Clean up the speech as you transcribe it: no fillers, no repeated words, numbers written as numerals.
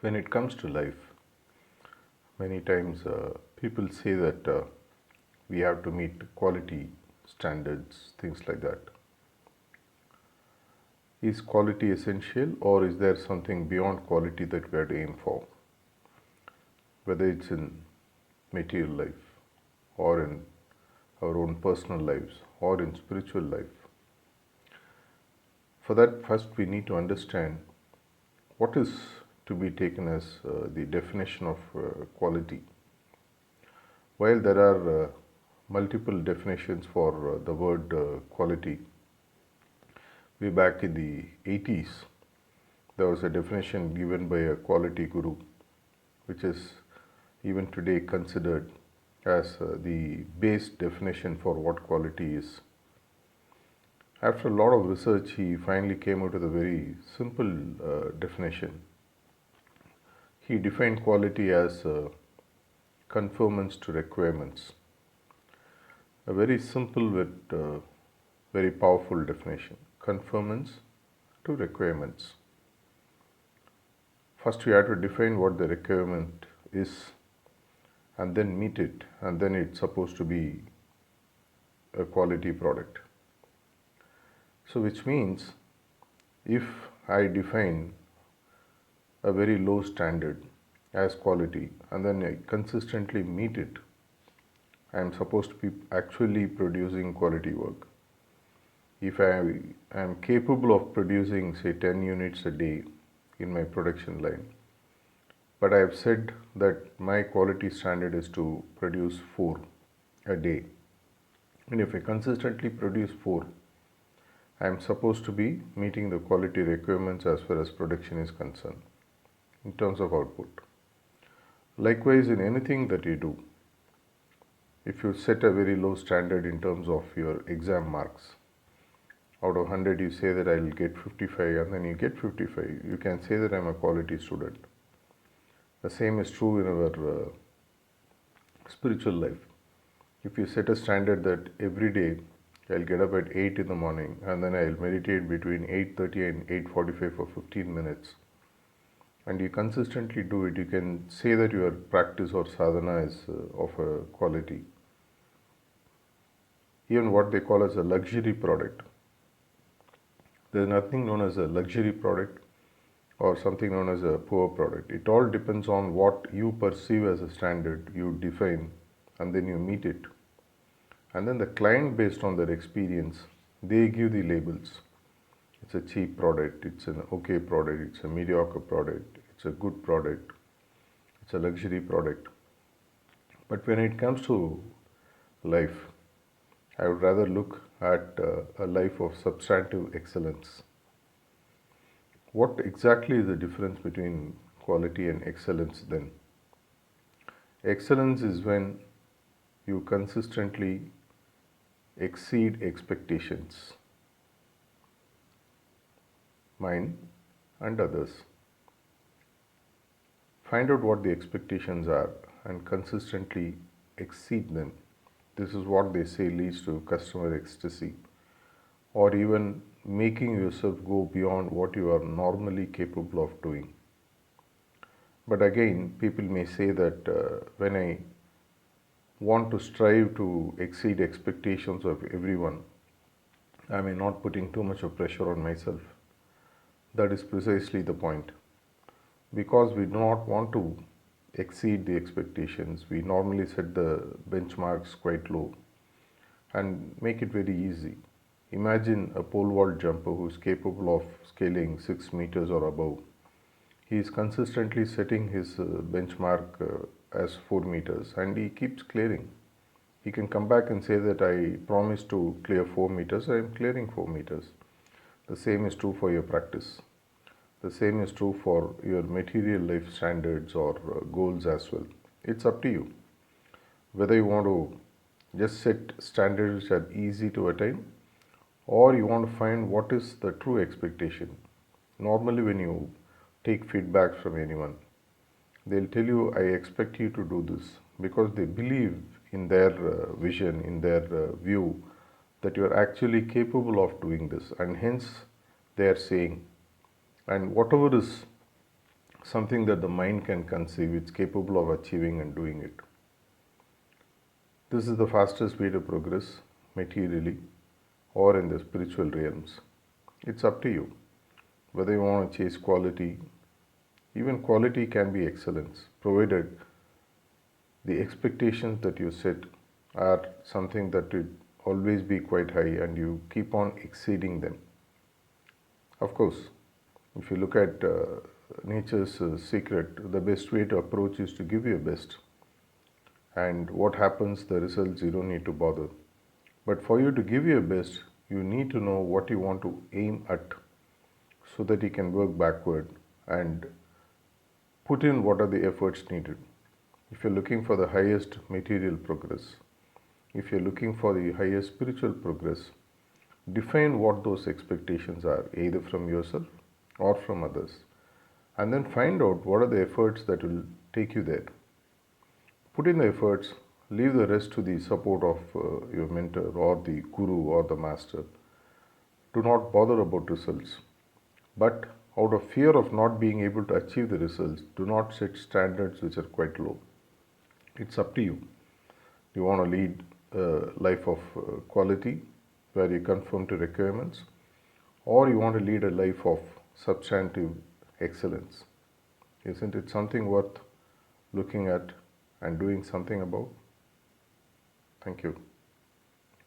When it comes to life, many times people say that we have to meet quality standards, things like that. Is quality essential, or is there something beyond quality that we have to aim for? Whether it's in material life, or in our own personal lives, or in spiritual life. For that, first we need to understand what is to be taken as the definition of quality. While there are multiple definitions for the word quality, way back in the 80s, there was a definition given by a quality guru, which is even today considered as the base definition for what quality is. After a lot of research, he finally came out with a very simple definition. He defined quality as conformance to requirements. A very simple but very powerful definition. Conformance to requirements. First, we have to define what the requirement is and then meet it, and then it's supposed to be a quality product. So, which means if I define a very low standard as quality and then I consistently meet it, I am supposed to be actually producing quality work. If I am capable of producing, say, 10 units a day in my production line, but I have said that my quality standard is to produce 4 a day, and if I consistently produce 4, I am supposed to be meeting the quality requirements as far as production is concerned in terms of output. Likewise, in anything that you do, if you set a very low standard in terms of your exam marks, out of 100 you say that I will get 55 and then you get 55, you can say that I am a quality student. The same is true in our spiritual life. If you set a standard that every day I'll get up at 8 in the morning and then I'll meditate between 8:30 and 8:45 for 15 minutes, and you consistently do it, you can say that your practice or sadhana is of a quality. Even what they call as a luxury product. There is nothing known as a luxury product or something known as a poor product. It all depends on what you perceive as a standard, you define, and then you meet it. And then the client, based on their experience, they give the labels. It's a cheap product, it's an okay product, it's a mediocre product, it's a good product, it's a luxury product. But when it comes to life, I would rather look at a life of substantive excellence. What exactly is the difference between quality and excellence then? Excellence is when you consistently exceed expectations, mine and others. Find out what the expectations are and consistently exceed them. This is what they say leads to customer ecstasy, or even making yourself go beyond what you are normally capable of doing. But again, people may say that when I want to strive to exceed expectations of everyone, I am not putting too much of pressure on myself. That is precisely the point. Because we do not want to exceed the expectations, we normally set the benchmarks quite low and make it very easy. Imagine a pole vault jumper who is capable of scaling 6 meters or above. He is consistently setting his benchmark as 4 meters and he keeps clearing. He can come back and say that I promised to clear 4 meters, I am clearing 4 meters. The same is true for your practice. The same is true for your material life standards or goals as well. It's up to you whether you want to just set standards which are easy to attain, or you want to find what is the true expectation. Normally, when you take feedback from anyone, they'll tell you, I expect you to do this, because they believe in their vision, in their view, that you are actually capable of doing this, and hence they are saying. And whatever is something that the mind can conceive, it's capable of achieving and doing it. This is the fastest way to progress materially or in the spiritual realms. It's up to you whether you want to chase quality. Even quality can be excellence, provided the expectations that you set are something that will always be quite high and you keep on exceeding them. Of course, if you look at nature's secret, the best way to approach is to give your best. And what happens, the results, you don't need to bother. But for you to give your best, you need to know what you want to aim at so that you can work backward and put in what are the efforts needed. If you're looking for the highest material progress, if you're looking for the highest spiritual progress, define what those expectations are, either from yourself or from others, and then find out what are the efforts that will take you there. Put in the efforts, leave the rest to the support of your mentor or the guru or the master. Do not bother about results. But out of fear of not being able to achieve the results, do not set standards which are quite low. It's up to you. You want to lead a life of quality where you conform to requirements, or you want to lead a life of substantive excellence. Isn't it something worth looking at and doing something about? Thank you.